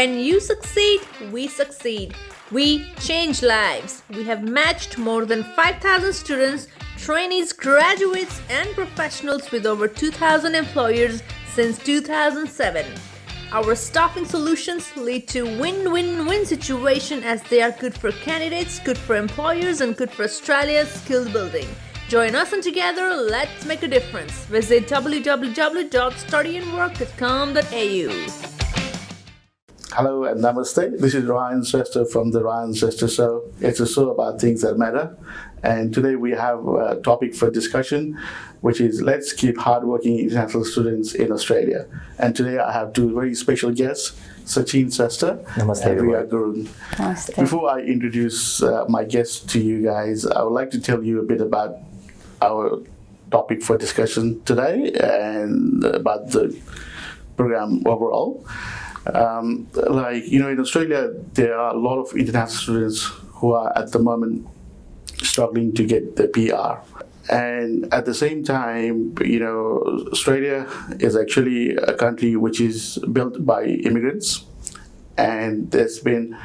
When you succeed, we succeed. We change lives. We have matched more than 5,000 students, trainees, graduates, and professionals with over 2,000 employers since 2007. Our staffing solutions lead to win-win-win situation as they are good for candidates, good for employers, and good for Australia's skill building. Join us and together, let's make a difference. Visit www.studyandwork.com.au. Hello and namaste. This is Ryan Shrestha from the Ryan Shrestha Show. It's a show about things that matter. And today we have a topic for discussion, which is let's keep hardworking international students in Australia. And today I have two very special guests, Sachin Shrestha and Rhea Gurung. Namaste. Before I introduce my guests to you guys, I would like to tell you a bit about our topic for discussion today and about the program overall. In Australia, there are a lot of international students who are at the moment struggling to get the PR. And at the same time, Australia is actually a country which is built by immigrants. And there's been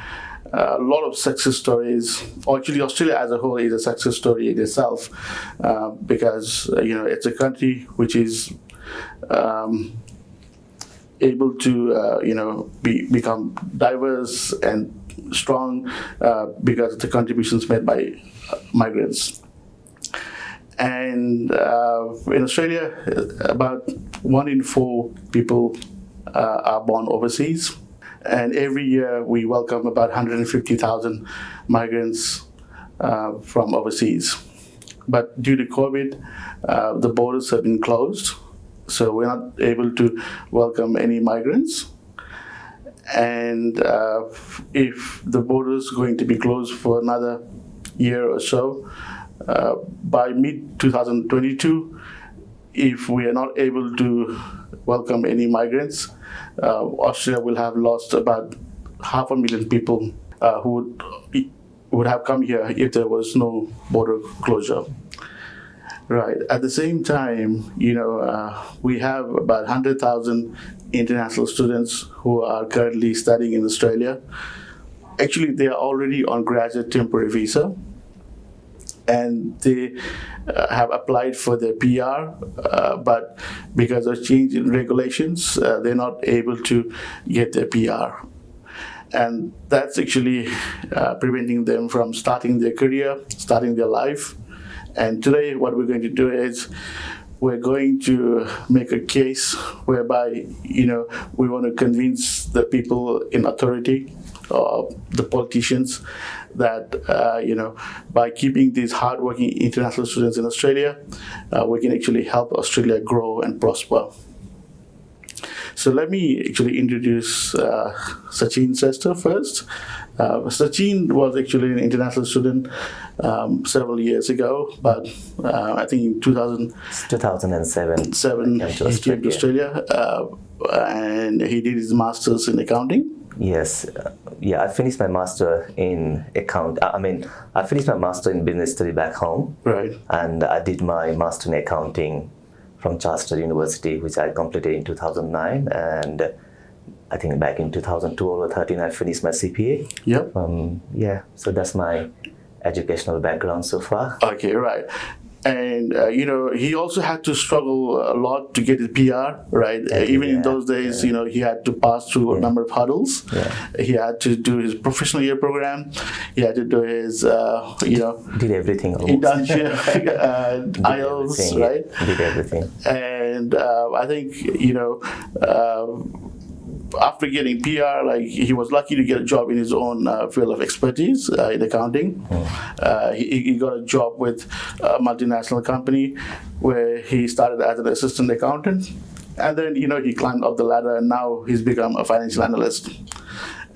a lot of success stories. Actually, Australia as a whole is a success story in itself because, it's a country which is able to become diverse and strong because of the contributions made by migrants. And in Australia, about 1 in 4 people are born overseas. And every year we welcome about 150,000 migrants from overseas. But due to COVID, the borders have been closed. So we're not able to welcome any migrants. And if the border is going to be closed for another year or so, by mid-2022, if we are not able to welcome any migrants, Australia will have lost about 500,000 people who would have come here if there was no border closure. Right. At the same time, we have about 100,000 international students who are currently studying in Australia. Actually, they are already on graduate temporary visa, and they have applied for their PR, but because of change in regulations, they're not able to get their PR. And that's actually preventing them from starting their career, starting their life. And today what we're going to do is we're going to make a case whereby, we want to convince the people in authority, the politicians, that, by keeping these hardworking international students in Australia, we can actually help Australia grow and prosper. So let me actually introduce Sachin Shrestha first. Sachin was actually an international student several years ago, but I think in 2007 he came to Australia, and he did his master's in accounting. Yes, I finished my master in I finished my master in business study back home. Right. And I did my master in accounting from Chartered University, which I completed in 2009, and I think back in 2012 or 13 I finished my CPA. Yep. So that's my educational background so far. Okay, right. And he also had to struggle a lot to get his PR, right? Even in those days, he had to pass through a number of hurdles. Yeah. He had to do his professional year program. He had to do his, did everything almost. internship, IELTS, right? Did everything. And I think, after getting PR, he was lucky to get a job in his own field of expertise in accounting. He got a job with a multinational company where he started as an assistant accountant, and then he climbed up the ladder, and now he's become a financial analyst.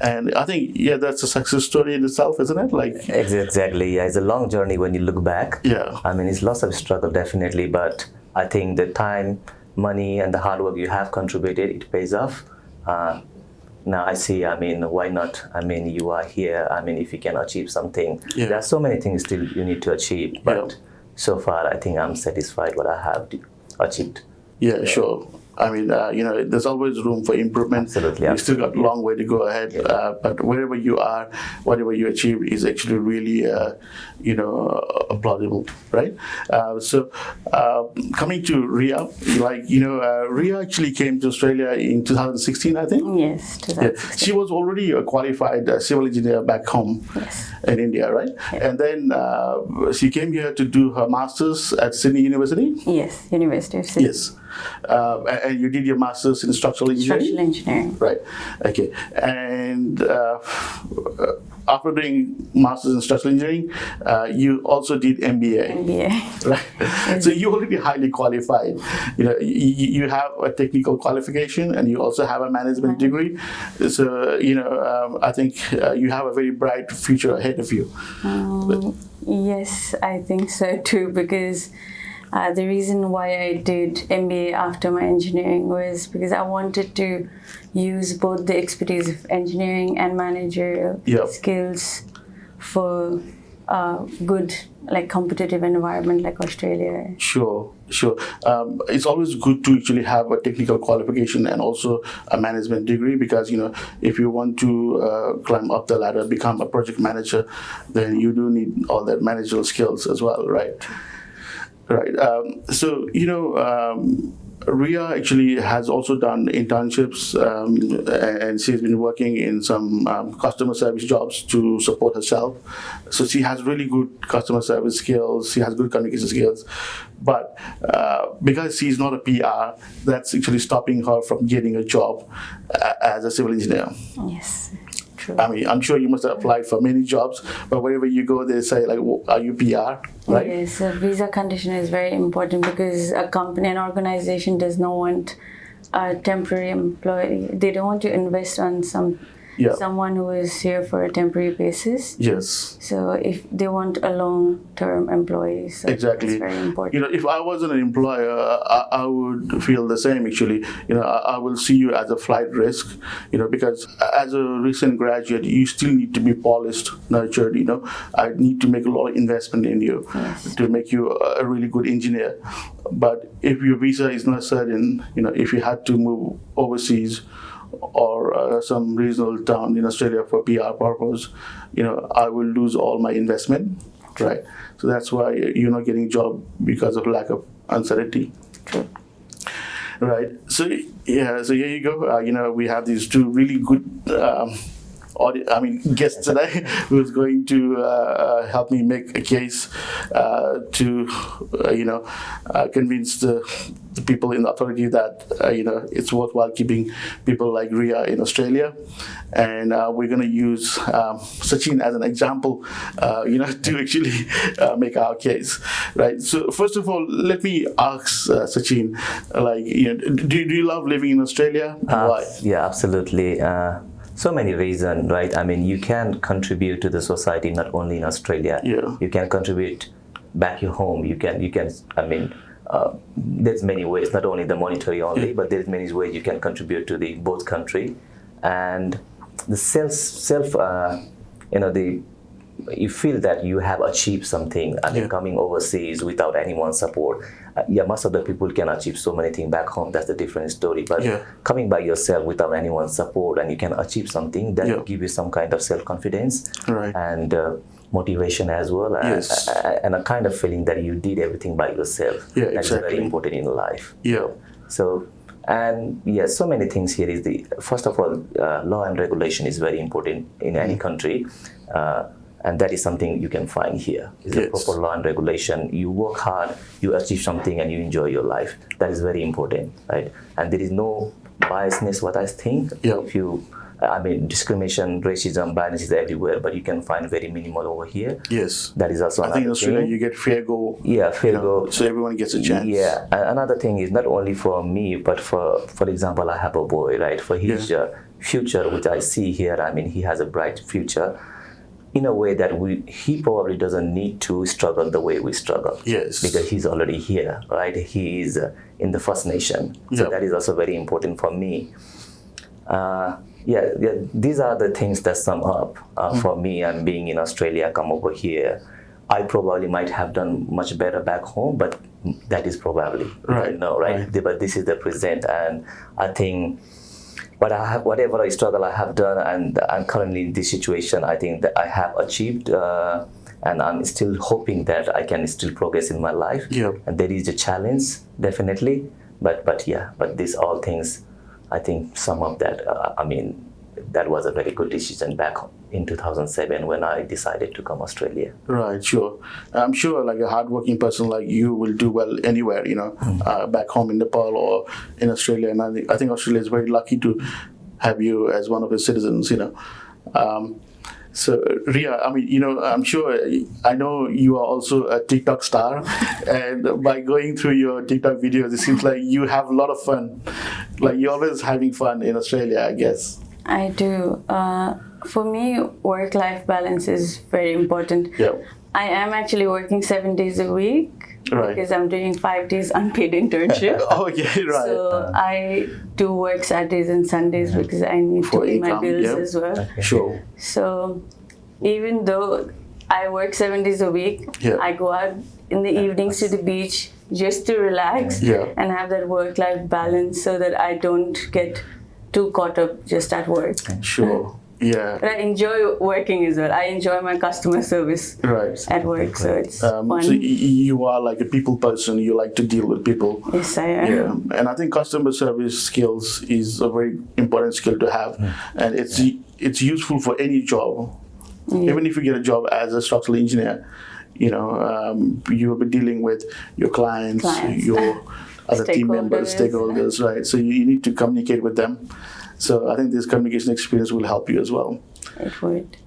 And I think that's a success story in itself, isn't it? Exactly. Yeah, it's a long journey when you look back. Yeah. It's lots of struggle definitely, but I think the time, money, and the hard work you have contributed, it pays off. Now I see, why not? You are here, if you can achieve something. Yeah. There are so many things still you need to achieve, but so far I think I'm satisfied what I have achieved. Yeah, sure. I mean, there's always room for improvement. Absolutely, You still got a long way to go ahead. But wherever you are, whatever you achieve is actually really, applaudable, right? Coming to Rhea, Rhea actually came to Australia in 2016, I think. Yes, 2016. She was already a qualified civil engineer back home in India, right? And then she came here to do her master's at Sydney University. Yes, University of Sydney. Yes. And you did your master's in structural engineering? Structural engineering. Right. Okay. And after doing master's in structural engineering, you also did MBA. MBA. Right. So you're already highly qualified. You have a technical qualification and you also have a management degree. So, I think you have a very bright future ahead of you. Yes, I think so too, because the reason why I did MBA after my engineering was because I wanted to use both the expertise of engineering and managerial skills for a good, competitive environment like Australia. Sure. It's always good to actually have a technical qualification and also a management degree, because if you want to climb up the ladder, become a project manager, then you do need all that managerial skills as well, right? Right. Rhea actually has also done internships, and she's been working in some customer service jobs to support herself. So she has really good customer service skills. She has good communication skills. But because she's not a PR, that's actually stopping her from getting a job as a civil engineer. Yes. True. I mean, I'm sure you must have applied for many jobs, but wherever you go, they say, are you PR, right? Yes, a visa condition is very important because a company, an organization does not want a temporary employee. They don't want to invest on someone who is here for a temporary basis. Yes. So if they want a long-term employee, so exactly. It's very important. If I wasn't an employer, I would feel the same actually. I will see you as a flight risk, because as a recent graduate, you still need to be polished, nurtured, I need to make a lot of investment in you to make you a really good engineer. But if your visa is not certain, if you had to move overseas, or some regional town in Australia for PR purpose, I will lose all my investment, right? So that's why you're not getting a job because of lack of uncertainty. True. Right. So here you go. We have these two really good guests today who's going to help me make a case to convince the people in the authority that it's worthwhile keeping people like Rhea in Australia, and we're going to use Sachin as an example, to actually make our case, right? So first of all, let me ask Sachin, do you love living in Australia? Why? Yeah, absolutely. So many reasons, right? I mean, you can contribute to the society not only in Australia. Yeah. You can contribute back your home. You can. There's many ways, not only the monetary only, but there's many ways you can contribute to the both country, and the you feel that you have achieved something. Coming overseas without anyone's support. Most of the people can achieve so many things back home. That's a different story. But coming by yourself without anyone's support, and you can achieve something that will give you some kind of self-confidence and motivation as well, and a kind of feeling that you did everything by yourself. That's very important in life. So. And so many things here is first of all, law and regulation is very important in any country. And that is something you can find here. It's a proper law and regulation. You work hard, you achieve something, and you enjoy your life. That is very important, right? And there is no biasness, what I think. Discrimination, racism, bias is everywhere, but you can find very minimal over here. Yes. That is also I think in Australia you get fair go. Yeah, fair go. So everyone gets a chance. Yeah. And another thing is not only for me, but for example, I have a boy, right? For his future, which I see here, he has a bright future. In a way that he probably doesn't need to struggle the way we struggle. Yes. Because he's already here, right? He is in the First Nation. So that is also very important for me. These are the things that sum up for me and being in Australia, come over here. I probably might have done much better back home, but that is probably Right. no, right? But this is the present, and I think whatever I struggle I have done, and I'm currently in this situation, I think that I have achieved, and I'm still hoping that I can still progress in my life. Yeah. And there is a challenge, definitely, but these all things, I think some of that, that was a very good decision back in 2007 when I decided to come Australia. Right, sure. I'm sure like a hardworking person like you will do well anywhere, back home in Nepal or in Australia. And I think Australia is very lucky to have you as one of its citizens, So Rhea, I'm sure, I know you are also a TikTok star, and by going through your TikTok videos, it seems like you have a lot of fun. Like you're always having fun in Australia, I guess. I do. For me, work-life balance is very important. Yeah. I am actually working 7 days a week Right. because I'm doing 5 days unpaid internship. Okay, right. So I do work Saturdays and Sundays because I need For to pay my income, bills yeah. as well. Sure. So even though I work 7 days a week, Yeah. I go out in the evenings to the beach just to relax Yeah. and have that work-life balance so that I don't get too caught up just at work. Sure. Yeah. But I enjoy working as well. I enjoy my customer service Right. at work, so it's fun. So you are like a people person. You like to deal with people. Yes, I am. Yeah, and I think customer service skills is a very important skill to have, and it's useful for any job. Even if you get a job as a structural engineer, you will be dealing with your clients. Your other team members, stakeholders, right? So you need to communicate with them. So I think this communication experience will help you as well. It would.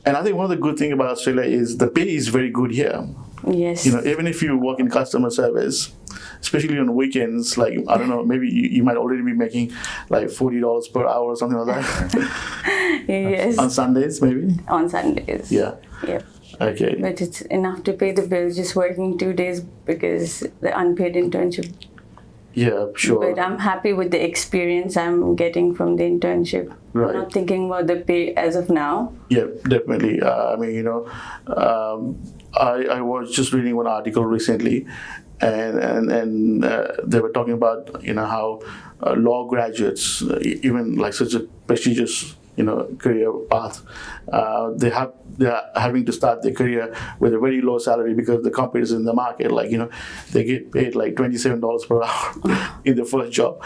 And I think one of the good things about Australia is the pay is very good here. Yes. Even if you work in customer service, especially on weekends, like, I don't know, maybe you might already be making like $40 per hour or something like that. Yes. On Sundays, maybe? On Sundays. Yeah. Yep. Okay. But it's enough to pay the bills just working 2 days because the unpaid internship. Yeah, sure. But I'm happy with the experience I'm getting from the internship. Right. I'm not thinking about the pay as of now. Yeah, definitely. I was just reading one article recently, and they were talking about how law graduates, even like such a prestigious career path, they're having to start their career with a very low salary because the competition in the market, they get paid like $27 per hour in the first job,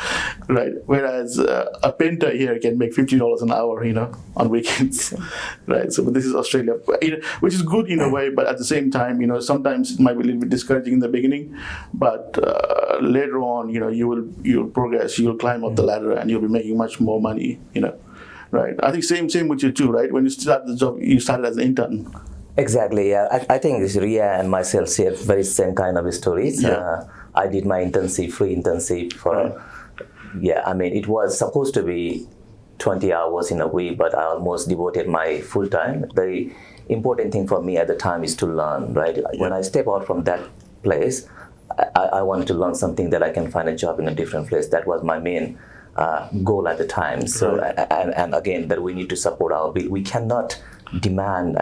right? Whereas a painter here can make $50 an hour, on weekends, right? So, but this is Australia, which is good in a way, but at the same time, sometimes it might be a little bit discouraging in the beginning, but later on, you'll progress, you'll climb up the ladder, and you'll be making much more money, Right. I think same with you too, right? When you start the job, you started as an intern. Exactly. Yeah. I think Rhea and myself share very same kind of stories. Yeah. I did my free internship for. Right. It was supposed to be 20 hours in a week, but I almost devoted my full time. The important thing for me at the time is to learn, right? Yeah. When I step out from that place, I wanted to learn something that I can find a job in a different place. That was my main goal at the time. So, Right. and again, that we need to support we cannot demand,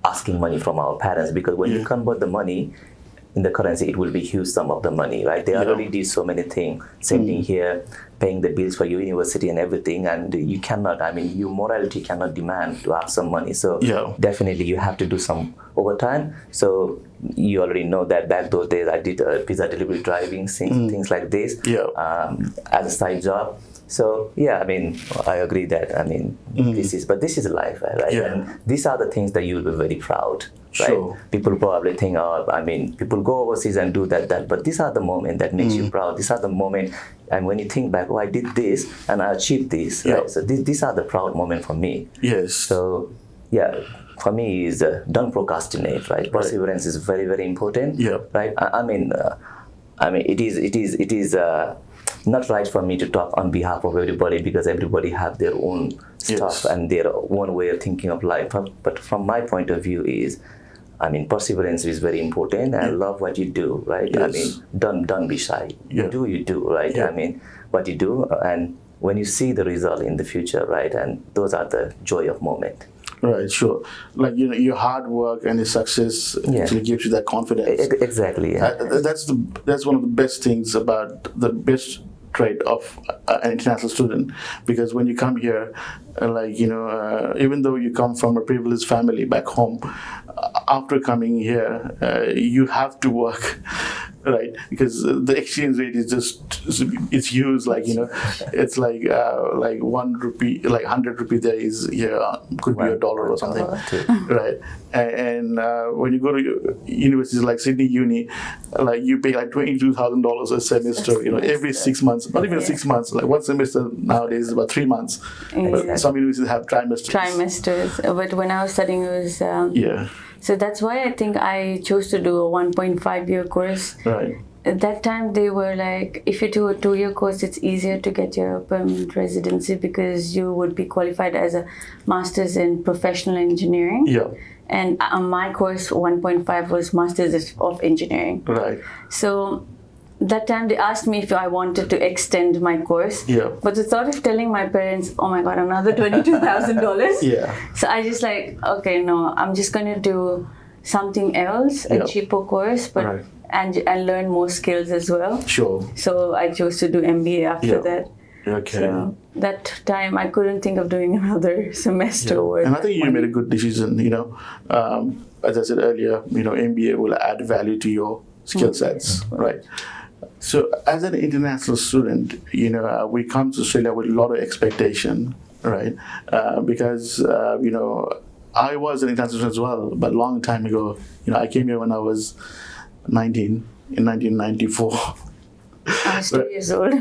asking money from our parents, because when you convert the money in the currency, it will be huge sum of the money, right? They already did so many things, same thing here, paying the bills for your university and everything, and you cannot, your morality cannot demand to have some money. So definitely you have to do some overtime. So you already know that back those days I did pizza delivery driving, things like this, as a side job. So I agree that this is life, right? Yeah. And these are the things that you'll be very proud, right? Sure. People probably think, people go overseas and do that, but these are the moments that makes you proud. These are the moments, and when you think back, I did this and I achieved this, right? So these are the proud moments for me. Yes. So for me is don't procrastinate, right? Perseverance is very, very important, right? It is not right for me to talk on behalf of everybody, because everybody have their own stuff and their own way of thinking of life. But from my point of view is, perseverance is very important, and love what you do, right? Yes. Don't be shy. You do, right? Yeah. What you do, and when you see the result in the future, right? And those are the joy of moment. Right, sure. Like, your hard work and your success actually gives you that confidence. Exactly. Yeah. That's one of the best things about the best trait of an international student, because when you come here, even though you come from a privileged family back home, after coming here, you have to work. Right, because the exchange rate is it's huge. It's like 1 rupee, like 100 rupee there is here could be $1 or something, right? And when you go to universities like Sydney Uni, like you pay like $22,000 a semester. Every 6 months, not even 6 months. Like one semester nowadays is about 3 months. But some universities have trimesters. But when I was studying, it was So that's why I think I chose to do a 1.5-year course. Right. At that time, they were like, if you do a 2-year course, it's easier to get your permanent residency because you would be qualified as a master's in professional engineering. Yeah. And my course, 1.5, was master's of engineering. Right. So that time they asked me if I wanted to extend my course. Yeah. But the thought of telling my parents, oh my God, another $22,000. Yeah. So I just okay, no, I'm just going to do something else, a cheaper course, but and learn more skills as well. Sure. So I chose to do MBA after that. Okay. So that time I couldn't think of doing another semester. And I think you made a good decision, as I said earlier, MBA will add value to your skill sets, right? So as an international student, we come to Australia with a lot of expectation, right? Because, I was an international student as well, but a long time ago, I came here when I was 19, in 1994. I was 2 years old.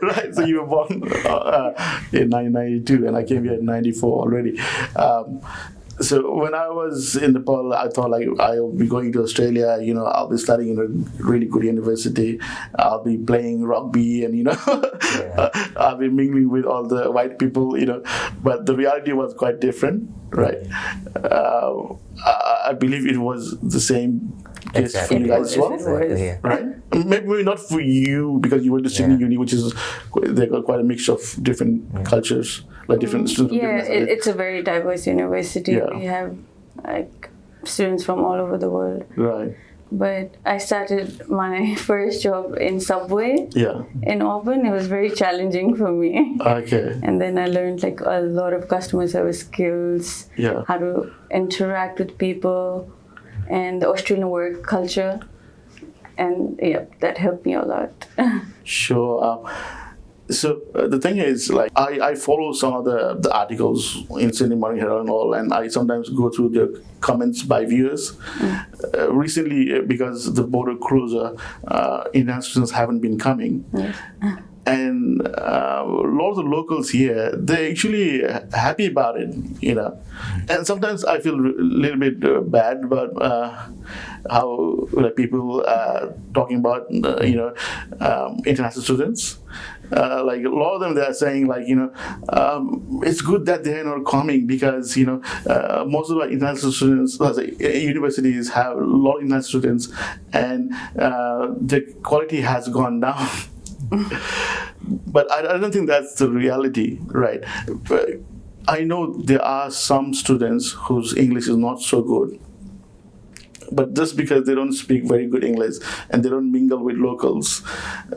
Right, so you were born in 1992, and I came here in 94 already. So when I was in Nepal, I thought I'll be going to Australia, I'll be studying in a really good university, I'll be playing rugby and, I'll be mingling with all the white people, but the reality was quite different, right? I believe it was the same case for you guys as well, right? Maybe not for you because you went to Sydney Uni, which is, they got quite a mix of different cultures. Like different students. It's a very diverse university. Yeah. We have students from all over the world. Right. But I started my first job in Subway in Auburn. It was very challenging for me. Okay. And then I learned a lot of customer service skills, how to interact with people, and the Australian work culture. And that helped me a lot. Sure. So the thing is, I follow some of the articles in Sydney Morning Herald and all, and I sometimes go through the comments by viewers. Recently, because the border closure, international students haven't been coming. And a lot of the locals here, they're actually happy about it, And sometimes I feel a little bit bad about how people are talking about, international students. A lot of them, they're saying it's good that they're not coming because, most of our international students, universities have a lot of international students and the quality has gone down. But I don't think that's the reality, right? I know there are some students whose English is not so good, but just because they don't speak very good English and they don't mingle with locals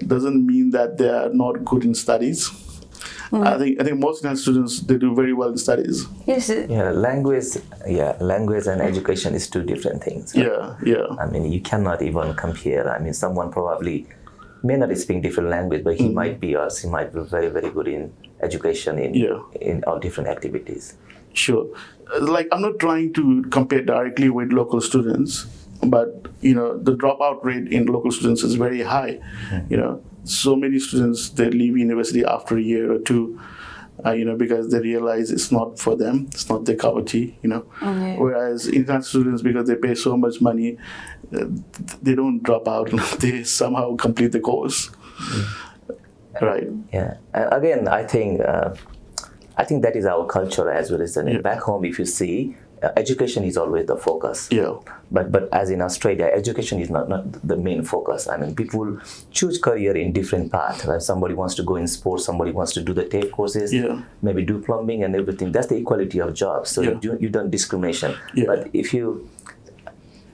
doesn't mean that they are not good in studies. I think most international students, they do very well in studies. Yes. Language and education is two different things. Right? I mean, you cannot even compare. I mean, someone probably may not speak different language, but he might be very, very good in education in all different activities. Sure. I'm not trying to compare directly with local students, but, the dropout rate in local students is very high. So many students, they leave university after a year or two, because they realize it's not for them, it's not their cup of tea, Whereas international students, because they pay so much money, they don't drop out, they somehow complete the course. Right. Yeah. And again, I think that is our culture as well. Back home, if you see, education is always the focus. Yeah. But as in Australia, education is not the main focus. I mean, people choose career in different paths. Right? Somebody wants to go in sports, somebody wants to do the TAFE courses, maybe do plumbing and everything. That's the equality of jobs. So you don't discrimination. Yeah. But if you,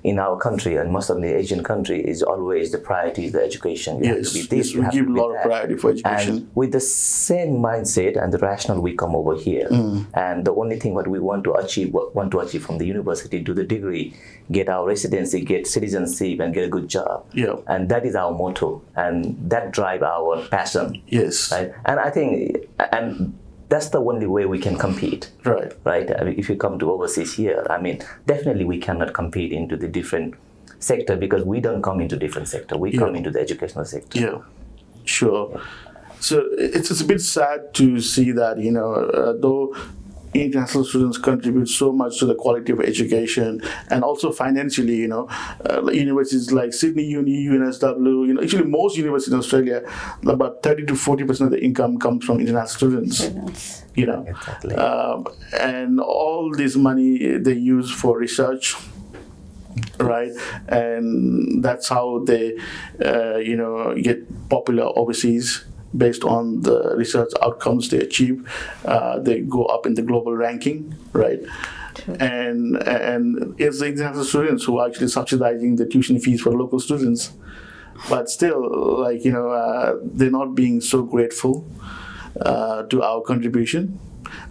in our country and most of the Asian country, is always the priority is the education. You have to be this, you we have give to a be lot of that. priority for education. And with the same mindset and the rationale, we come over here. And the only thing what we want to achieve from the university, do the degree, get our residency, get citizenship, and get a good job. Yeah. And that is our motto, and that drive our passion. Yes. Right. And I think, and that's the only way we can compete. Right. Right. I mean, if you come to overseas here, I mean, definitely we cannot compete into the different sector because we don't come into different sector. We come into the educational sector. Yeah. Sure. So it's a bit sad to see that, though international students contribute so much to the quality of education and also financially, universities like Sydney Uni, UNSW, actually most universities in Australia, about 30 to 40% of the income comes from international students. Exactly. And all this money they use for research, right? And that's how they, get popular overseas. Based on the research outcomes they achieve, they go up in the global ranking, right? True. And it's the international students who are actually subsidizing the tuition fees for local students. But still, they're not being so grateful to our contribution.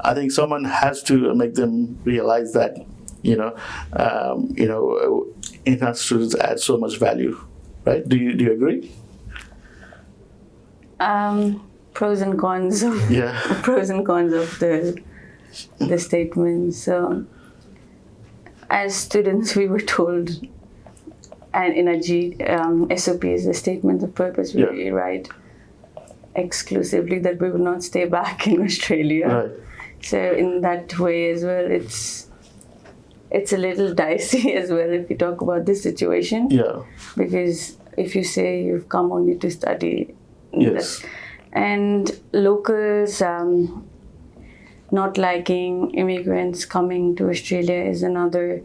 I think someone has to make them realize that, international students add so much value, right? Do you agree? Pros and cons of pros and cons of the statements. So, as students, we were told, and in our SOPs, the statement of purpose, we write exclusively that we will not stay back in Australia. Right. So, in that way as well, it's a little dicey as well if you talk about this situation. Yeah. Because if you say you've come only to study. Yes. And locals not liking immigrants coming to Australia is another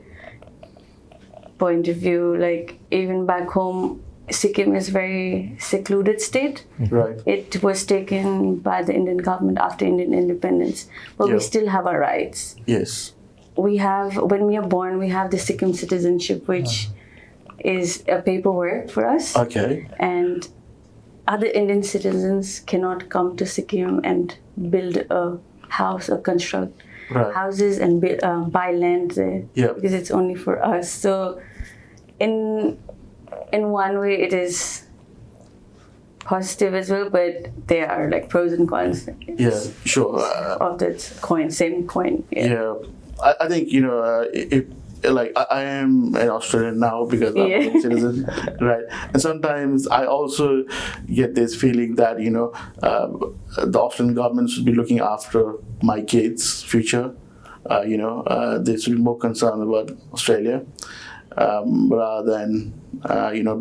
point of view. Like even back home, Sikkim is a very secluded state. Right. It was taken by the Indian government after Indian independence, but we still have our rights. Yes. We have, when we are born, we have the Sikkim citizenship, which is a paperwork for us. Okay. And other Indian citizens cannot come to Sikkim and build a house or construct houses and buy land there because it's only for us. So, in one way, it is positive as well, but there are like pros and cons. Yeah, sure. Of that same coin. Yeah, I think if. I am an Australian now because I'm a citizen, right? And sometimes I also get this feeling that, the Australian government should be looking after my kids' future. They should be more concerned about Australia rather than,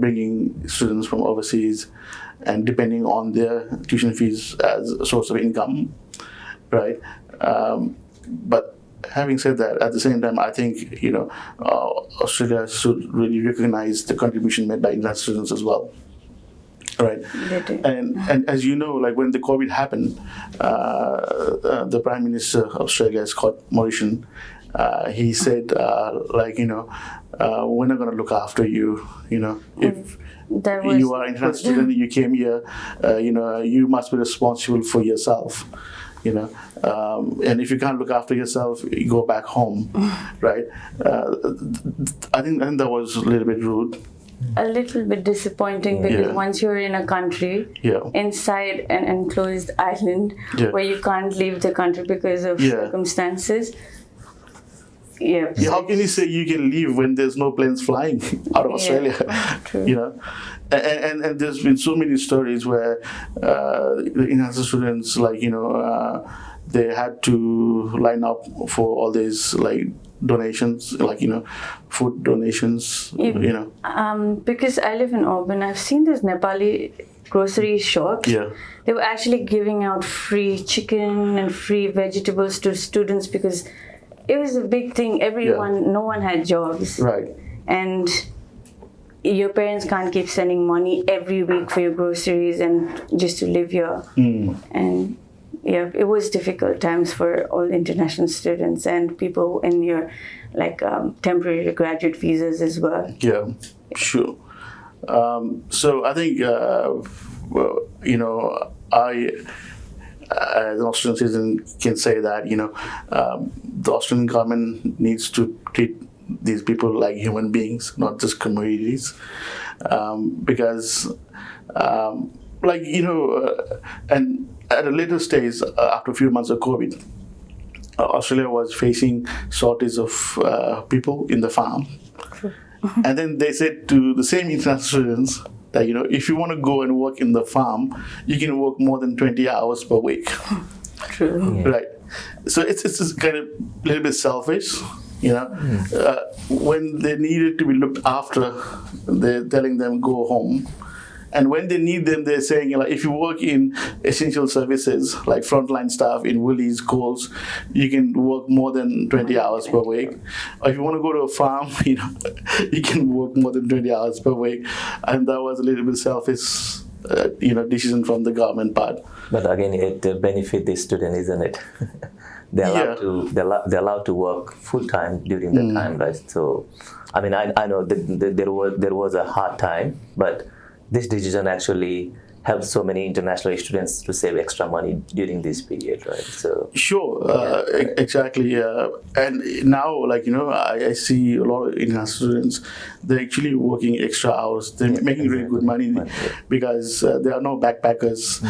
bringing students from overseas and depending on their tuition fees as a source of income, right? But having said that, at the same time, I think Australia should really recognize the contribution made by international students as well, right? And as you know, like when the COVID happened, the Prime Minister of Australia, Scott Morrison, he said, we're not going to look after you. If you are an international student, you came here, you must be responsible for yourself. And if you can't look after yourself, you go back home, right? I think that was a little bit rude. A little bit disappointing because once you're in a country, inside an enclosed island where you can't leave the country because of circumstances. How can you say you can leave when there's no planes flying out of Australia? True. And there's been so many stories where the international students, they had to line up for all these donations, food donations. Because I live in Auburn, I've seen these Nepali grocery shops. They were actually giving out free chicken and free vegetables to students because it was a big thing. No one had jobs. Right. And your parents can't keep sending money every week for your groceries and just to live here. And yeah, it was difficult times for all international students and people in your temporary graduate visas as well. Yeah, sure. So I think, I, as an Australian citizen, can say that, the Australian government needs to treat these people like human beings, not just commodities. Because, and at a later stage, after a few months of COVID, Australia was facing shortage of people in the farm. And then they said to the same international students that, if you want to go and work in the farm, you can work more than 20 hours per week. True. Yeah. Right. So it's just kind of a little bit selfish, when they needed to be looked after, they're telling them go home. And when they need them, they're saying, if you work in essential services, like frontline staff in Woolies, Coles, you can work more than 20 hours per week. Or if you want to go to a farm, you can work more than 20 hours per week. And that was a little bit selfish, decision from the government part. But again, it benefit the student, isn't it? They're allowed to work full time during that time, right? So, I mean, I know that there was a hard time, but this decision actually helps so many international students to save extra money during this period, right? So sure, exactly. And now, I see a lot of international students. They're actually working extra hours. They're making really good money because there are no backpackers.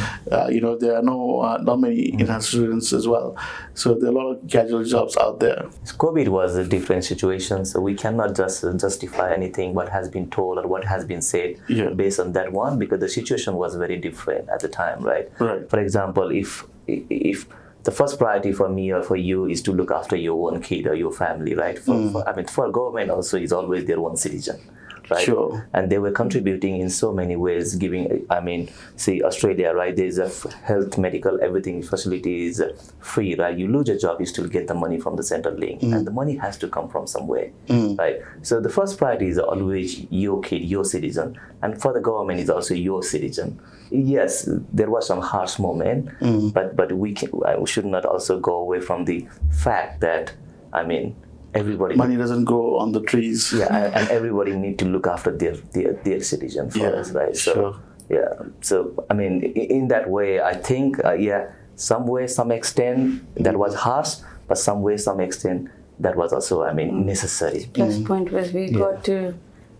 There are not many international students as well. So there are a lot of casual jobs out there. COVID was a different situation, so we cannot just justify anything what has been told or what has been said based on that one, because the situation was very different at the time, right? Right. For example, if the first priority for me or for you is to look after your own kid or your family, right? For government also is always their own citizen, right? Sure. And they were contributing in so many ways, giving, see Australia, right? There's a health, medical, everything facility is free, right? You lose a job, you still get the money from the central link, and the money has to come from somewhere, right? So the first priority is always your kid, your citizen, and for the government is also your citizen. Yes, there was some harsh moment, but we should not also go away from the fact that, everybody money doesn't grow on the trees. Yeah, and everybody need to look after their citizen first, right? So sure. Yeah, so in that way, I think some extent that was harsh, but some extent that was also necessary. Plus point was we got to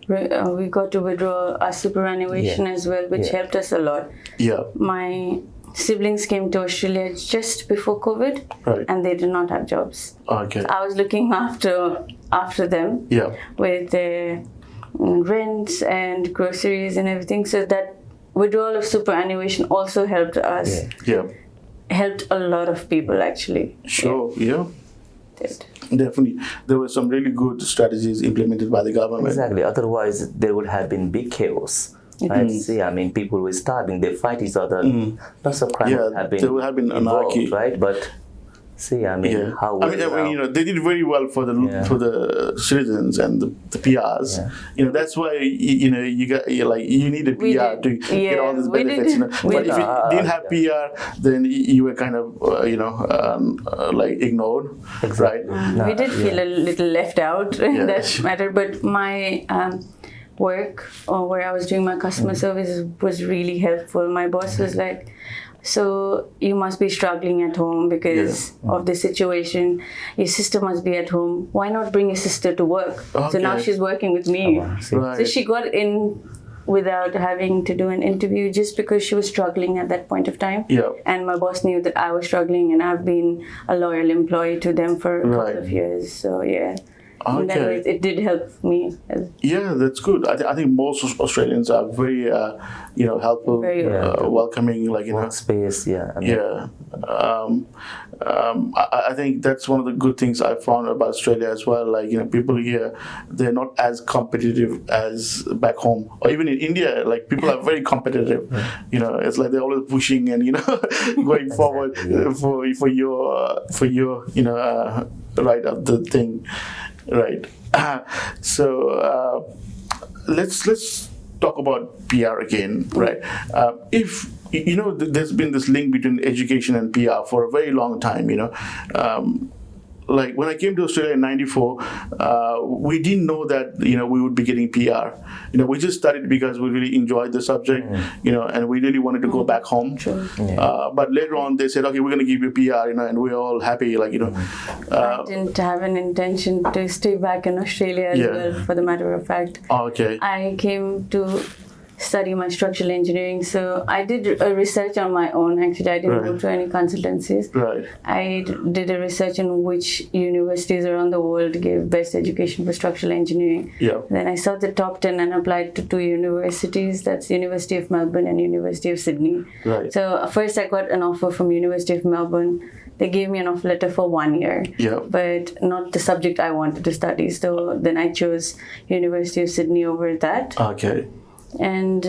withdraw our superannuation as well, which helped us a lot. Yeah. My siblings came to Australia just before COVID, and they did not have jobs. Okay. So I was looking after them with their rents and groceries and everything. So that withdrawal of superannuation also helped us. Yeah. Helped a lot of people actually. Sure. Yeah. Did. Definitely, there were some really good strategies implemented by the government. Exactly. Otherwise, there would have been big chaos. Right? See, people were starving. They fight each other. Lots of crime would have been there would have been anarchy, right? But see, how they did very well for the citizens and the PRs. That's why you need a PR to get all these benefits. But if you didn't have PR, then you were kind of ignored. Exactly. Right? We did feel a little left out in that matter, but my work or where I was doing my customer service was really helpful. My boss was like, so you must be struggling at home because of the situation. Your sister must be at home. Why not bring your sister to work? Okay. So now she's working with me. Right. So she got in without having to do an interview just because she was struggling at that point of time. Yeah. And my boss knew that I was struggling and I've been a loyal employee to them for a couple of years. So yeah. In that way, it did help me. Yeah, that's good. I think most Australians are very, helpful, very welcoming, space. I think that's one of the good things I found about Australia as well. People here, they're not as competitive as back home, or even in India. People are very competitive. It's like they're always pushing and going forward for your right of the thing, right? So let's talk about PR again, right? If you know, there's been this link between education and PR for a very long time, you know. Like when I came to Australia in '94, we didn't know that, you know, we would be getting PR. You know, we just studied because we really enjoyed the subject, you know, and we really wanted to go back home. True. But later on, they said, okay, we're going to give you PR, you know, and we're all happy, like, you know. I didn't have an intention to stay back in Australia as well, for the matter of fact. Okay. I came to study my structural engineering, so I did a research on my own. Actually, I didn't go to any consultancies. Right. I did a research on which universities around the world give best education for structural engineering. Yeah. Then I saw the top 10 and applied to 2 universities. That's University of Melbourne and University of Sydney. Right. So first I got an offer from University of Melbourne. They gave me an offer letter for 1 year, but not the subject I wanted to study. So then I chose University of Sydney over that. Okay. And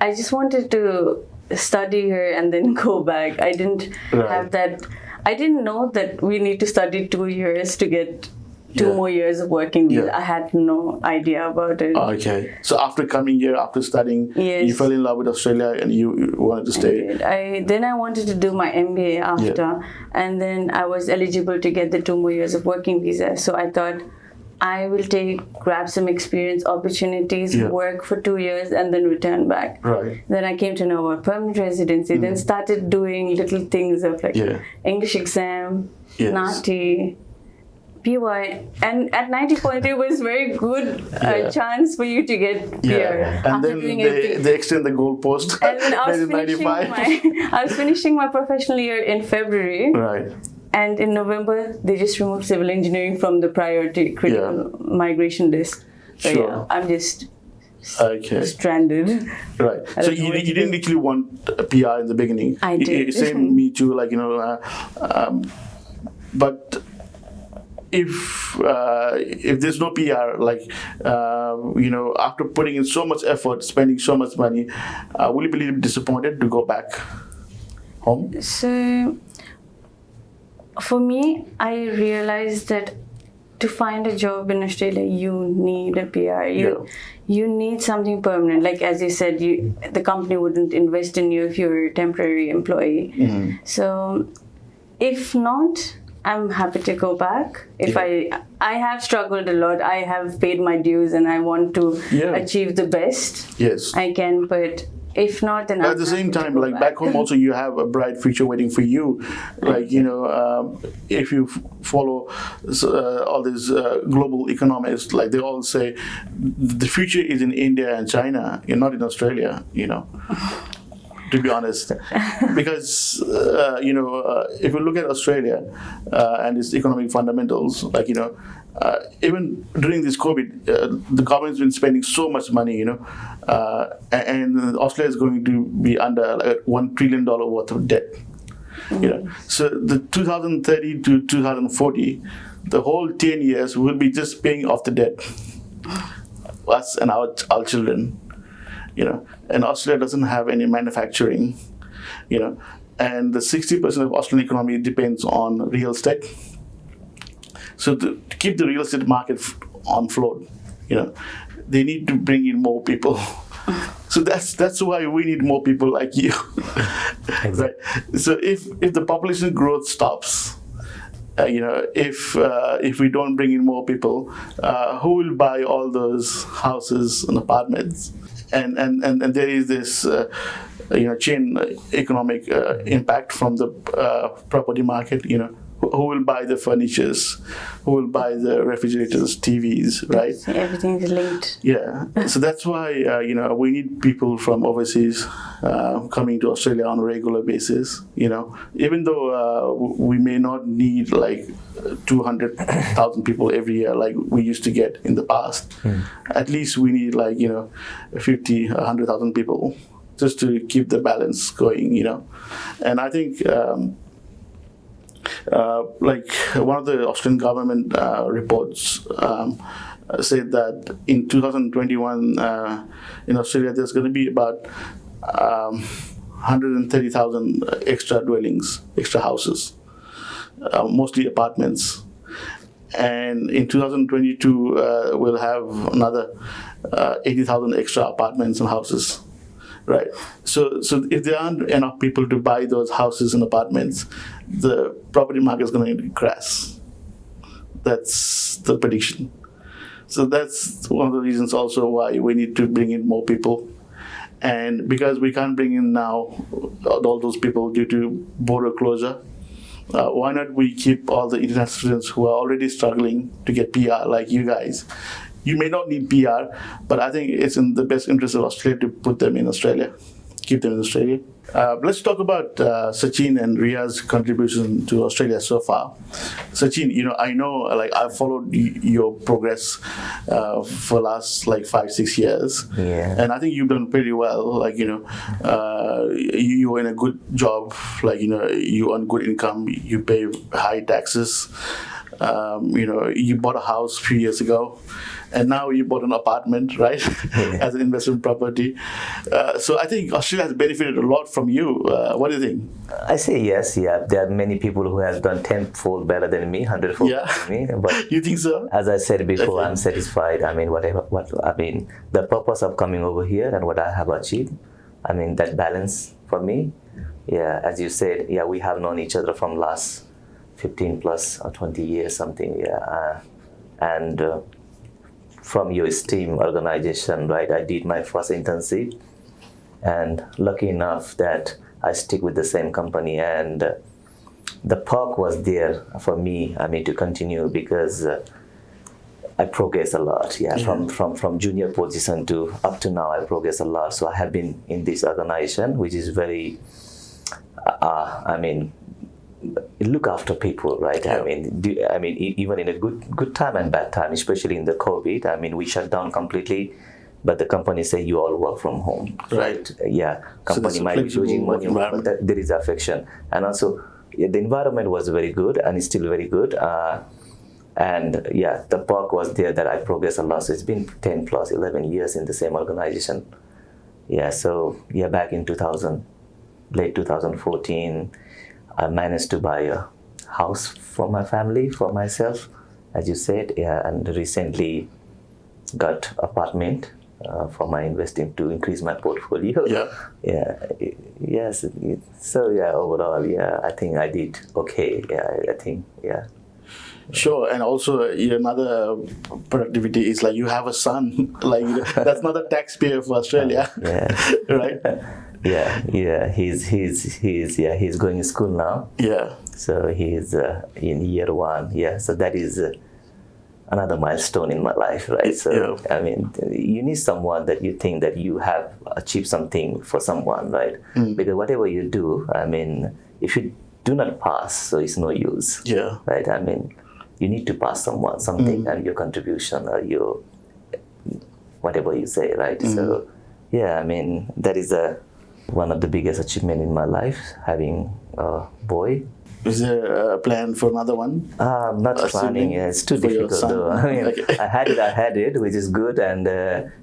I just wanted to study here and then go back. I didn't have that. I didn't know that we need to study 2 years to get 2 more years of working visa. I had no idea about it. Okay. So after coming here, after studying, you fell in love with Australia and you wanted to stay. Then I wanted to do my MBA after, and then I was eligible to get the 2 more years of working visa. So I thought, I will grab some experience opportunities, work for 2 years, and then return back. Right. Then I came to know about permanent residency, then started doing little things of like English exam, NATI, PY, and at 90.3 was very good chance for you to get PR. And then they extend the goalpost. And then I was finishing my professional year in February. Right. And in November, they just removed civil engineering from the priority critical migration list. So I'm just stranded. Right. So you didn't actually want a PR in the beginning. I did. Same, me too. Like, you know, but if there's no PR, like, you know, after putting in so much effort, spending so much money, will you be disappointed to go back home? So for me, I realized that to find a job in Australia, you need a PR. You need something permanent. Like as you said, the company wouldn't invest in you if you're a temporary employee. So if not, I'm happy to go back. If I have struggled a lot, I have paid my dues, and I want to achieve the best I can. But if not, then at the same time, like back home, also you have a bright future waiting for you. Like, you know, if you follow all these global economists, like they all say, the future is in India and China, not in Australia. You know. To be honest, because you know, if you look at Australia and its economic fundamentals, like, you know, even during this COVID, the government's been spending so much money, you know, and Australia is going to be under like $1 trillion worth of debt. You know, so the 2030 to 2040, the whole 10 years will be just paying off the debt, us and our children. You know, and Australia doesn't have any manufacturing, you know, and the 60% of Australian economy depends on real estate. So to keep the real estate market on float, you know, they need to bring in more people. So that's why we need more people like you. Right? So if the population growth stops, you know, if we don't bring in more people, who will buy all those houses and apartments? And there is this, you know, chain economic impact from the property market. You know, who will buy the furnitures? Who will buy the refrigerators, TVs, right? Everything is linked. Yeah. So that's why you know, we need people from overseas coming to Australia on a regular basis. You know, even though we may not need like 200,000 people every year like we used to get in the past, at least we need like, you know, 50, 100,000 people just to keep the balance going. You know, and I think. Like one of the Australian government reports said that in 2021 in Australia there's going to be about 130,000 extra dwellings, extra houses, mostly apartments, And in 2022, we'll have another 80,000 extra apartments and houses, right? So if there aren't enough people to buy those houses and apartments, the property market is going to crash. That's the prediction. So that's one of the reasons also why we need to bring in more people. And because we can't bring in now all those people due to border closure, why not we keep all the international students who are already struggling to get PR, like you guys. You may not need PR, but I think it's in the best interest of Australia to put them in Australia, keep them in Australia. Let's talk about Sachin and Rhea's contribution to Australia so far. Sachin, I know, like, I've followed your progress for last 5-6 years, and I think you've done pretty well. Like, you're in a good job. Like, you earn good income. You pay high taxes. You bought a house a few years ago, and now you bought an apartment, right, as an investment property. So I think Australia has benefited a lot from you. What do you think? I say yes, yeah. There are many people who have done 10-fold better than me, 100-fold better than me. But you think so? As I said before, Okay. I'm satisfied. I mean, the purpose of coming over here and what I have achieved, I mean, that balance for me, yeah, as you said, yeah, we have known each other from last 15 plus or 20 years, something, yeah. And from your STEAM organization, right, I did my first internship, and lucky enough that I stick with the same company, and the perk was there for me, I mean, to continue, because I progress a lot, yeah. From junior position to up to now, I progress a lot. So I have been in this organization, which is very, look after people, right? Yeah. I mean, even in a good time and bad time, especially in the COVID. I mean, we shut down completely, but the company say you all work from home, Right. Yeah, company So might be losing money, but there is affection, and also the environment was very good and it's still very good. And yeah, the perk was there that I progressed a lot. So it's been 10 plus 11 years in the same organization. Yeah, so yeah, back in late 2014. I managed to buy a house for my family, for myself, as you said, yeah, and recently got apartment for my investing to increase my portfolio. Yeah. So yeah, overall, yeah, I think I did okay. Yeah, I think, yeah. Sure, and also another productivity is like you have a son. Like that's not a taxpayer for Australia, right? Yeah. He's going to school now. Yeah. So he's in year 1. Yeah. So that is another milestone in my life, right? So Yeah. I mean, you need someone that you think that you have achieved something for someone, right? Because whatever you do, I mean, if you do not pass, so it's no use. Yeah. Right. I mean, you need to pass someone something and your contribution or your whatever you say, right? So yeah, I mean, that is one of the biggest achievement in my life, having a boy. Is there a plan for another one? Not planning. Yeah, it's too for your difficult son? though. I mean, Okay. I had it, which is good, and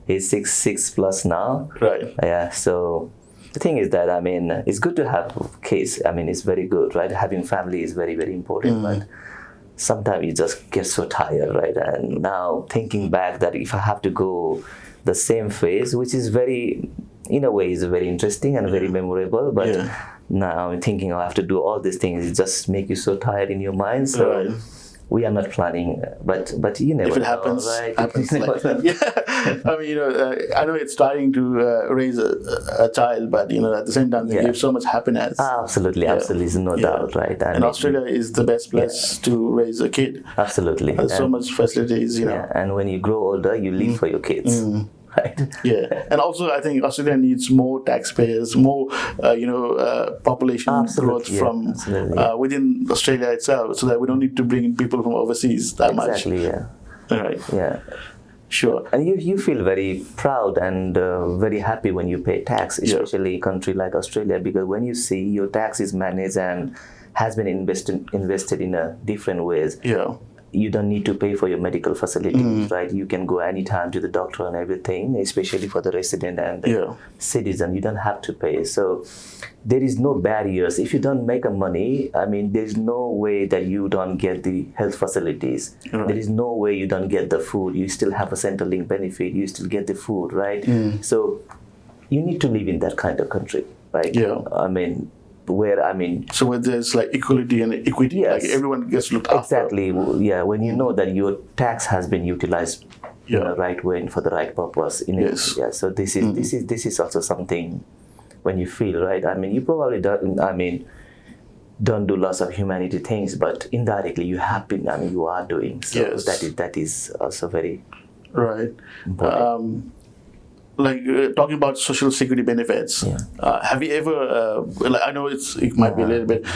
he's 6 plus now. Right. Yeah. So the thing is that, I mean, it's good to have kids. I mean, it's very good, right? Having family is very, very important, but sometimes you just get so tired, right? And now thinking back that if I have to go the same phase, which is very, in a way, is very interesting and very memorable, but now I'm thinking I have to do all these things, it just make you so tired in your mind. So we are not planning, but you never If it know, happens, right? happens. Like, I mean, I know it's starting to raise a child, but at the same time, they give so much happiness. Absolutely, there's no doubt, right? And Australia is the best place to raise a kid. Absolutely, There's so much facilities, Yeah, and when you grow older, you live for your kids. Right. Yeah, and also I think Australia needs more taxpayers, more population growth from within Australia itself, so that we don't need to bring in people from overseas that much. Exactly. Yeah. All right. Yeah. Sure. And you feel very proud and very happy when you pay tax, especially a country like Australia, because when you see your tax is managed and has been invested in a different ways. Yeah. you don't need to pay for your medical facilities, right? You can go anytime to the doctor and everything, especially for the resident and the citizen. You don't have to pay. So there is no barriers. If you don't make a money, I mean, there's no way that you don't get the health facilities. Right. There is no way you don't get the food. You still have a Centrelink benefit. You still get the food, right? So you need to live in that kind of country, right? Yeah. I mean, so where there's like equality and equity, like everyone gets looked after. Exactly. Yeah, when you know that your tax has been utilized in the right way and for the right purpose. So this is also something when you feel, right? I mean, you probably don't do lots of humanity things, but indirectly you have been. I mean, you are doing. So that is also very right. important. Talking about social security benefits, have you ever, I know it might be a little bit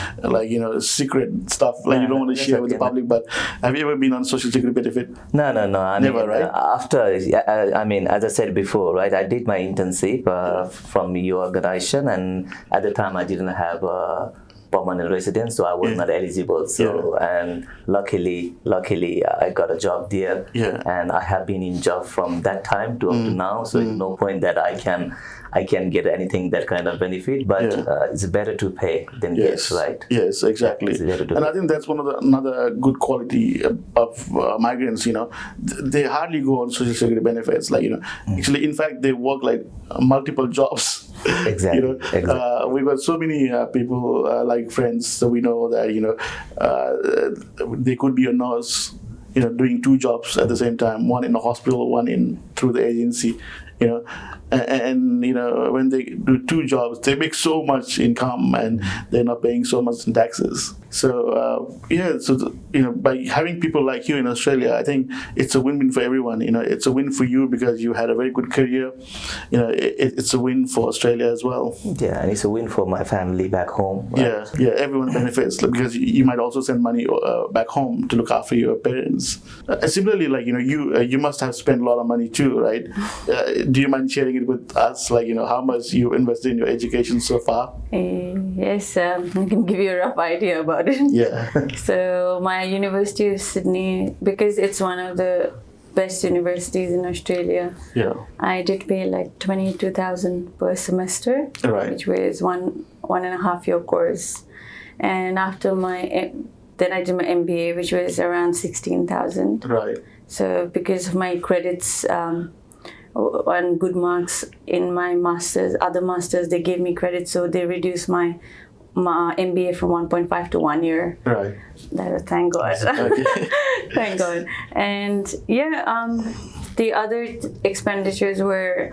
secret stuff, you don't want to share with the public, but have you ever been on social security benefit? No. I Never, mean, right? After, as I said before, right, I did my internship from your organization, and at the time I didn't have permanent residence, so I was not eligible. So and luckily I got a job there, and I have been in job from that time to up to now. So there's no point that I can get anything that kind of benefit, but it's better to pay than get, right? Yes, exactly. And I think that's another good quality of migrants. They hardly go on social security benefits. Actually, in fact, they work like multiple jobs. Exactly. We got so many people like friends, so we know that they could be a nurse, doing two jobs at the same time, one in the hospital, one through the agency. And when they do two jobs, they make so much income and they're not paying so much in taxes. So by having people like you in Australia, I think it's a win-win for everyone. It's a win for you because you had a very good career. It's a win for Australia as well. Yeah, and it's a win for my family back home. Right? Yeah, everyone benefits because you might also send money back home to look after your parents. Similarly, you must have spent a lot of money too, right? Do you mind sharing it with us? How much you invested in your education so far? Yes, I can give you a rough idea about it. Yeah. So my University of Sydney, because it's one of the best universities in Australia, I did pay like 22,000 per semester, which was one and a half year course. And after then I did my MBA, which was around 16,000. Right. So because of my credits and good marks in my other masters, they gave me credit, so they reduced my MBA from 1.5 to 1 year. Right. Thank God. Okay. Thank God. And the other expenditures were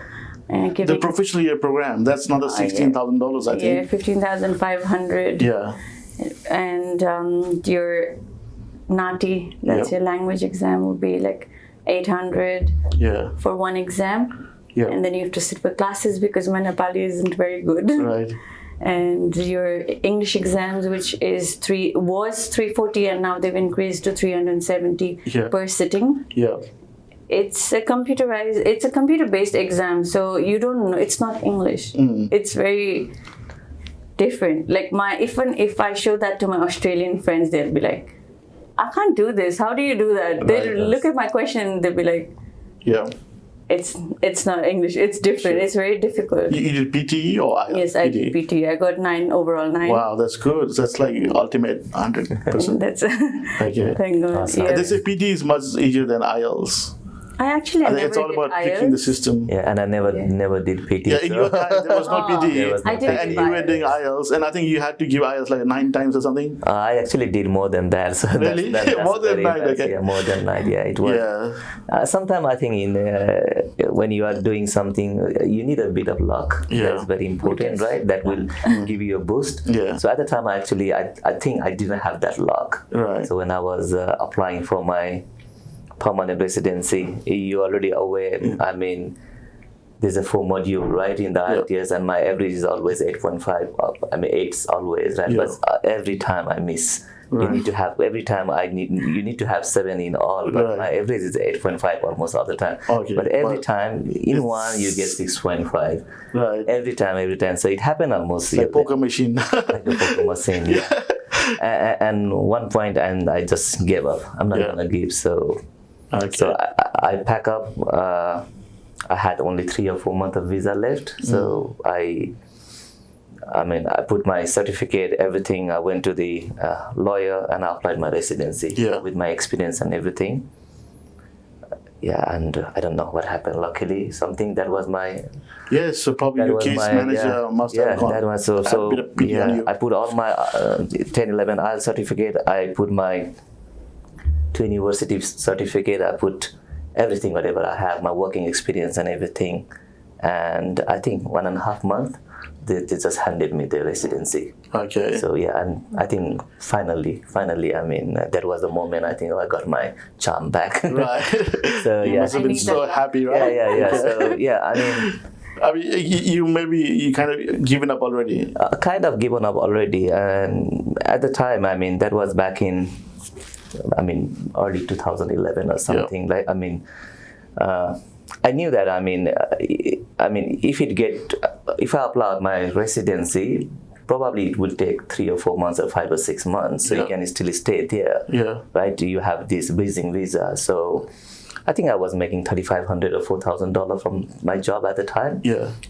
giving the professional year program. That's another $16,000, I think. Yeah, 15,500. Yeah. And your NATI, that's your language exam, would be like 800 for one exam. Yeah. And then you have to sit for classes because my Nepali isn't very good. Right. And your English exams, which was 340 and now they've increased to 370 per sitting. Yeah. It's a computer-based exam, so you don't know, it's not English. It's very different. Even if I show that to my Australian friends, they'll be like, I can't do this. How do you do that? They'll look at my question and they'll be like, it's not English. It's different. It's very difficult. You did PTE or IELTS? Yes, I did PTE. I got 9 overall. Wow, that's good. That's like ultimate 100%. That's okay. Thank God. Awesome. They say PTE is much easier than IELTS. I think it's all about picking the system. Yeah, and I never did PT. Yeah, in your time there was no PT. I did and you were doing IELTS, and I think you had to give IELTS like 9 times or something. I actually did more than that. So really? That's more than 9, okay. Yeah, more than 9, yeah. It was. Yeah. Sometimes I think when you are doing something, you need a bit of luck. Yeah. That's very important, right? That will give you a boost. Yeah. So at the time, I think I didn't have that luck. Right. So when I was applying for my permanent residency, you're already aware. I mean, there's a 4 module, right, in the IELTS, and my average is always 8.5. I mean, 8's always, right? Yeah. But every time I miss, you need to have, you need to have 7 in all, but my average is 8.5 almost all the time. Okay. But every time, in one, you get 6.5. Right. Every time. So it happened almost. Like poker machine. Like a poker machine, yeah. and one point, and I just gave up. I'm not gonna give. So I pack up. I had only 3 or 4 months of visa left. So I put my certificate, everything. I went to the lawyer and I applied my residency with my experience and everything. And I don't know what happened. Luckily, something that was my so probably your case manager must have gone. That was so. I put all my 10, 11 IELTS certificate. I put my 2 university certificate. I put everything, whatever I have, my working experience and everything. And I think 1.5 months, they just handed me the residency. Okay. So and I think finally, I mean, that was the moment I think I got my charm back. Right. So you must have been so happy, right? Yeah. So I mean, you kind of given up already. Kind of given up already, and at the time, I mean, that was back in, early 2011 or something. Like, I knew that. If I apply my residency, probably it would take 3 or 4 months or 5 or 6 months. So you can still stay there. Right? You have this bridging visa. So I think I was making $3,500 or $4,000 from my job at the time.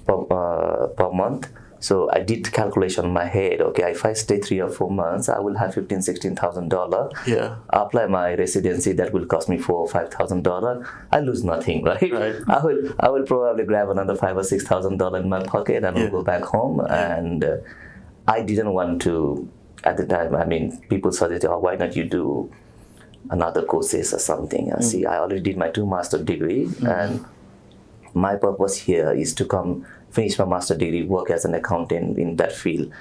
Per month. So I did calculation in my head. Okay, if I stay 3 or 4 months, I will have $16,000. I apply my residency, that will cost me $4,000 or $5,000. I lose nothing, right? I will probably grab another $5,000 or $6,000 in my pocket and will go back home. And I didn't want to at the time. People suggested, why not you do another courses or something? And see, I already did my 2 master's degree, and my purpose here is to come finish my master's degree, work as an accountant in that field.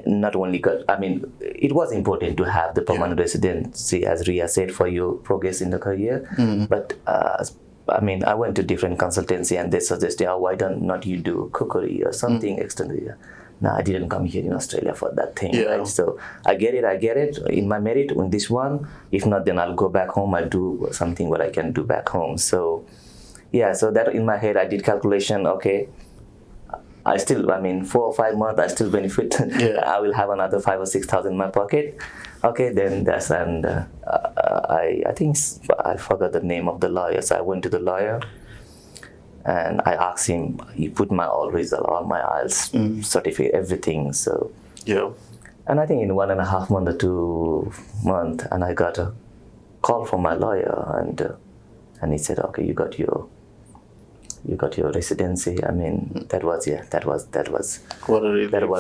Not only it was important to have the permanent residency, as Rhea said, for your progress in the career. But I went to different consultancy and they suggested, why not you do cookery or something externally? No, I didn't come here in Australia for that thing, right? So I get it in my merit on this one. If not, then I'll go back home. I'll do something what I can do back home. So so that in my head, I did calculation. Okay, I still, 4 or 5 months, I still benefit. I will have another 5,000 or 6,000 in my pocket. Okay, then I think I forgot the name of the lawyer. So I went to the lawyer and I asked him, he put my all result, all my IELTS certificate, everything. So and I think in 1.5 months or 2 months, and I got a call from my lawyer, and he said, okay, you got your residency. That was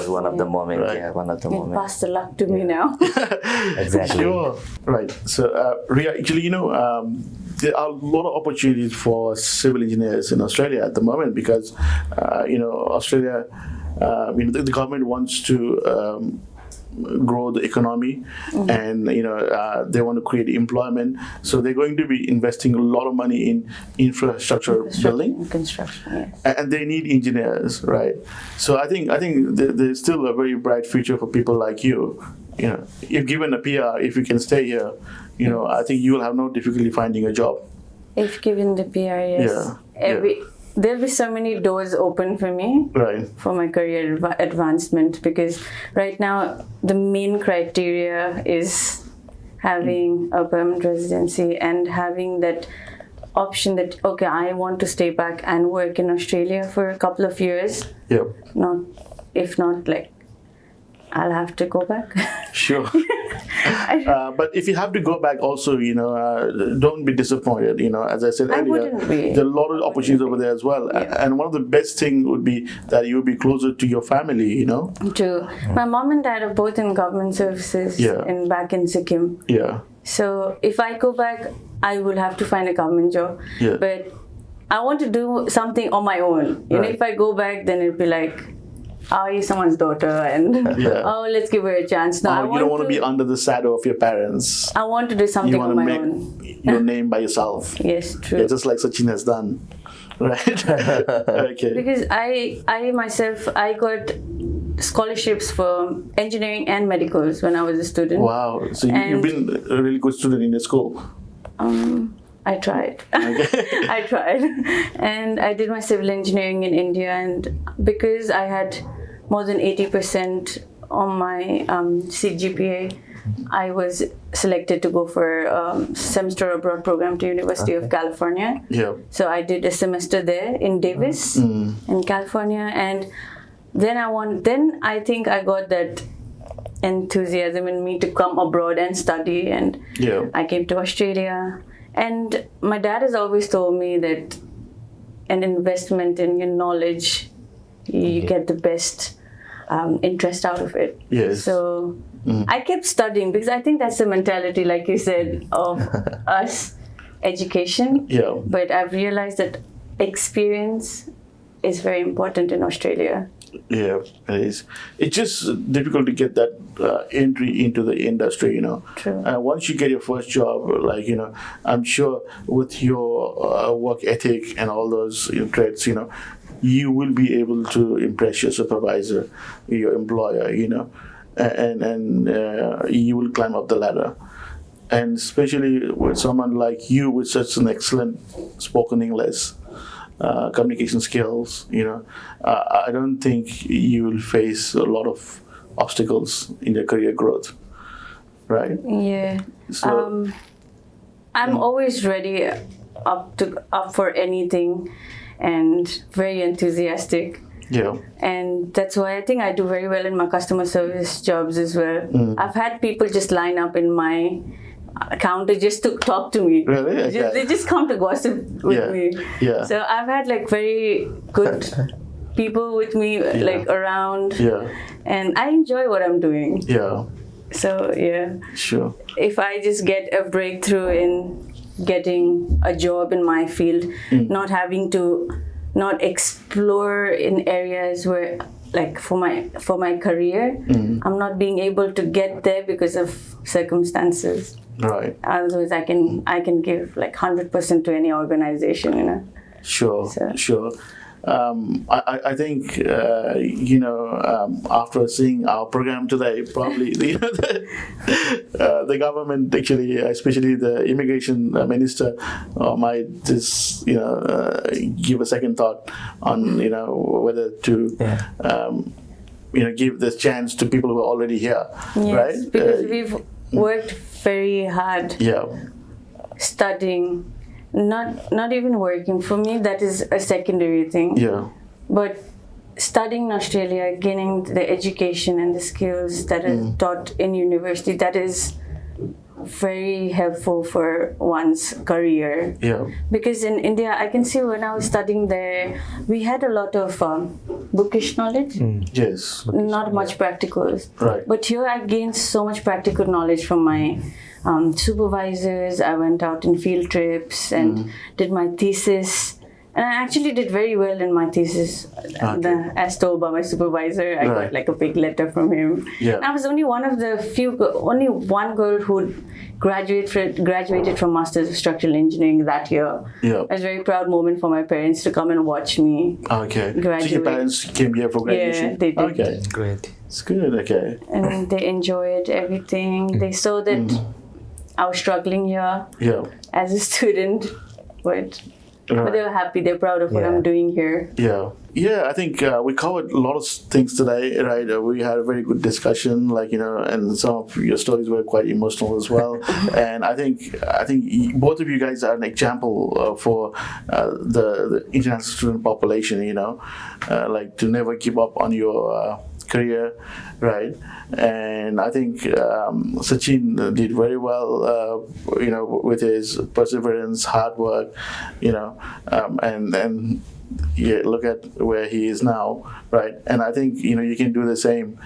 one of the moments. One of the moments. Pass the luck to me now. Exactly. Sure. Right. So, Rhea, actually, there are a lot of opportunities for civil engineers in Australia at the moment because, Australia, the government wants to grow the economy, and they want to create employment, so they're going to be investing a lot of money in infrastructure building, construction, and they need engineers, right? So I think there's still a very bright future for people like you. If given a PR, if you can stay here, I think you will have no difficulty finding a job. If given the PR, yes. There'll be so many doors open for me, for my career advancement, because right now the main criteria is having a permanent residency and having that option that, okay, I want to stay back and work in Australia for a couple of years. If not, I'll have to go back. Sure. But if you have to go back also, don't be disappointed. As I said earlier, there are a lot of opportunities over there as well. And one of the best things would be that you'll be closer to your family, True. My mom and dad are both in government services back in Sikkim. So if I go back, I will have to find a government job. But I want to do something on my own. If I go back, then it'll be like, you're someone's daughter, and let's give her a chance. No, you don't want to be under the shadow of your parents. I want to do something on my own. Your name by yourself. Yes, true. Just like Sachin has done, right? Okay. Because I myself, I got scholarships for engineering and medicals when I was a student. Wow! So you've been a really good student in your school. I tried. I tried. And I did my civil engineering in India, and because I had more than 80% on my CGPA, I was selected to go for semester abroad program to University of California. Yeah. So I did a semester there in Davis, in California, and then I think I got that enthusiasm in me to come abroad and study, and I came to Australia. And my dad has always told me that an investment in your knowledge, you get the best interest out of it. Yes. So I kept studying because I think that's the mentality, like you said, of us, education. Yeah. But I've realized that experience is very important in Australia. Yeah, it is. It's just difficult to get that entry into the industry, you know. True. Once you get your first job, like, you know, I'm sure with your work ethic and all those traits, you know, you will be able to impress your supervisor, your employer, you know, and you will climb up the ladder. And especially with someone like you with such an excellent spoken English, communication skills, you know, I don't think you will face a lot of obstacles in your career growth, right? Yeah. So, I'm always ready up for anything, and very enthusiastic. yeah, And that's why I think I do very well in my customer service jobs as well. I've had people just line up in my counter just to talk to me. Really? Okay. They just come to gossip with me. Yeah. So I've had like very good people with me, like around, yeah, and I enjoy what I'm doing. yeah, So yeah, sure, if I just get a breakthrough in getting a job in my field, not having to explore in areas where, like for my career, I'm not being able to get there because of circumstances. right, Otherwise, I can give like 100% to any organization, you know. sure, So- sure. I think after seeing our program today, probably the government actually, especially the immigration minister, might just give a second thought on whether to give this chance to people who are already here, Yes, right? because we've worked very hard Yeah, studying, not even working. For me, that is a secondary thing. yeah, But studying in Australia, gaining the education and the skills that is taught in university, that is very helpful for one's career. yeah, Because in India, I can see when I was studying there, we had a lot of bookish knowledge, yes, not much practical. Right. But here I gained so much practical knowledge from my supervisors. I went out in field trips and did my thesis. And I actually did very well in my thesis, as told by my supervisor. I got like a big letter from him. Yeah. And I was only one one girl who graduated from Masters of Structural Engineering that year. Yeah. It was a very proud moment for my parents to come and watch me. Okay. So your Graduate. parents came here for graduation? Yeah, they did. Okay. Great. It's good, okay. And they enjoyed everything. They saw that I was struggling here Yeah. as a student, but they were happy. They're proud of what Yeah. I'm doing here. Yeah, yeah. I think we covered a lot of things today, right? We had a very good discussion, and some of your stories were quite emotional as well. And I think both of you guys are an example for the international student population. To never give up on your career, right? And I think Sachin did very well, with his perseverance, hard work, and yeah, look at where he is now, right? And I think you can do the same,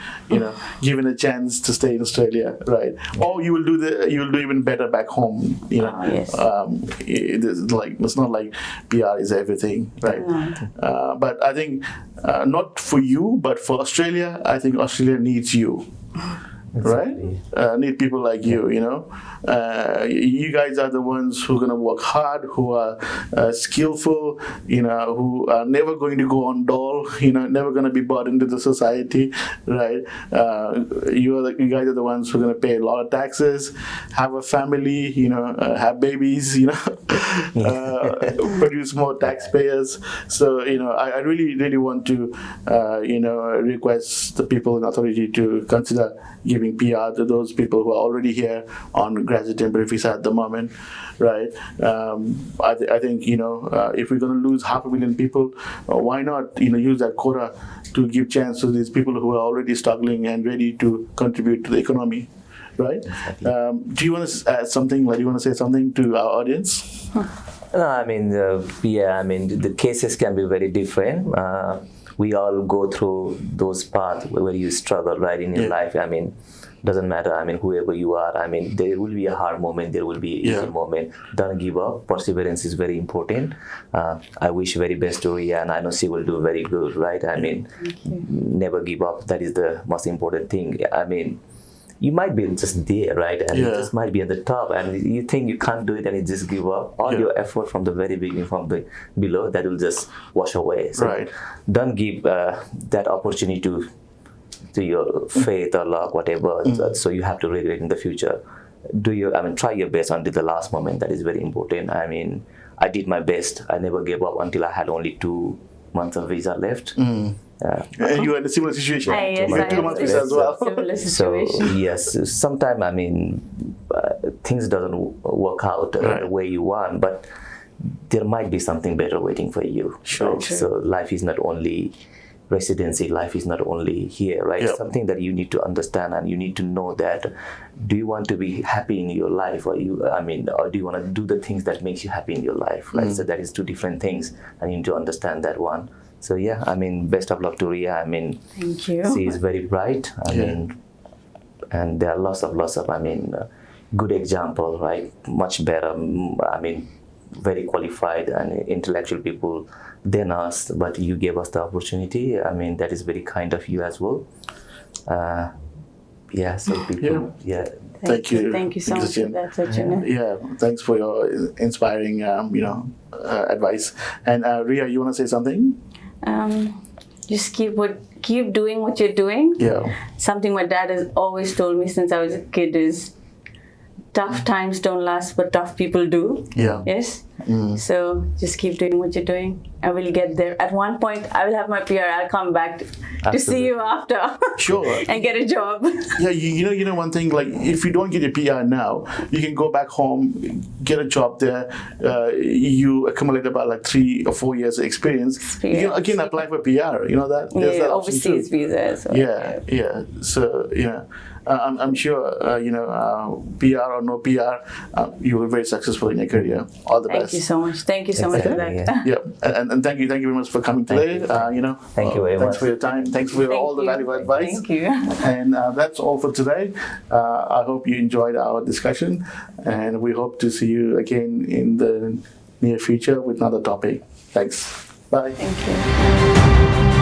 given a chance to stay in Australia, right? Or you will do even better back home, Yes. It's not like PR is everything, right? But I think not for you, but for Australia, I think Australia needs you. Exactly. right? Need people like you, you know. You guys are the ones who are going to work hard, who are skillful, you know, who are never going to go on dole, you know, never going to be bought into the society, right? You guys are the ones who are going to pay a lot of taxes, have a family, you know, have babies, you know, produce more taxpayers. So, you know, I really, really want to, you know, request the people in authority to consider giving PR to those people who are already here on graduate temporary visa at the moment, right? I think, you know, if we're going to lose 500,000 people, why not, you know, use that quota to give chance to these people who are already struggling and ready to contribute to the economy, right? Exactly. Do you want to add something? Like, do you want to say something to our audience? No, I mean, yeah, I mean, the cases can be very different. We all go through those paths where you struggle, right, in your life. I mean, doesn't matter. I mean, whoever you are, I mean, there will be a hard moment, there will be an easy moment. Don't give up. Perseverance is very important. I wish very best to Rhea, and I know she will do very good, right? I mean, never give up. That is the most important thing. I mean, you might be just there, right? And you just might be at the top, and you think you can't do it, and you just give up. All your effort from the very beginning, from the below, that will just wash away. So don't give that opportunity to your faith or luck, whatever. So you have to regret in the future. Try your best until the last moment. That is very important. I mean, I did my best. I never gave up until I had only 2 months of visa left. And you had a similar situation. Yes, you had 2 months visa as well. Similar So situation. yes, sometimes I mean things doesn't work out the way you want, but there might be something better waiting for you. Sure. Right? So life is not only residency, life is not only here, right? Something that you need to understand, and you need to know that, do you want to be happy in your life, or do you want to do the things that makes you happy in your life, right? So that is two different things, and you need to understand that one. So yeah, I mean, best of luck to Rhea. I mean, Thank you. she is very bright. I mean, and there are lots of good example, right? Much better. I mean, very qualified and intellectual people than us, but you gave us the opportunity. I mean, that is very kind of you as well. So people, Thank you. Thank you so much for that, Sachin. Yeah, thanks for your inspiring, advice. And Rhea, you want to say something? Just keep doing what you're doing. Yeah. Something my dad has always told me since I was a kid is, tough times don't last, but tough people do. Yeah. Yes. So just keep doing what you're doing. I will get there. At one point, I will have my PR. I'll come back to see you after. Sure. And get a job. Yeah, you know one thing, like if you don't get your PR now, you can go back home, get a job there. You accumulate about like 3 or 4 years of experience. You can again apply for PR. You know that. There's that option overseas too. visa as well. Yeah. So I'm sure PR or no PR, you were very successful in your career. All the best. Thank you so much. Thank you so much for that. Yeah, and thank you very much for coming today. Thank you very much. Thanks for your time. Thanks for all the valuable advice. Thank you. And that's all for today. I hope you enjoyed our discussion, and we hope to see you again in the near future with another topic. Thanks. Bye. Thank you.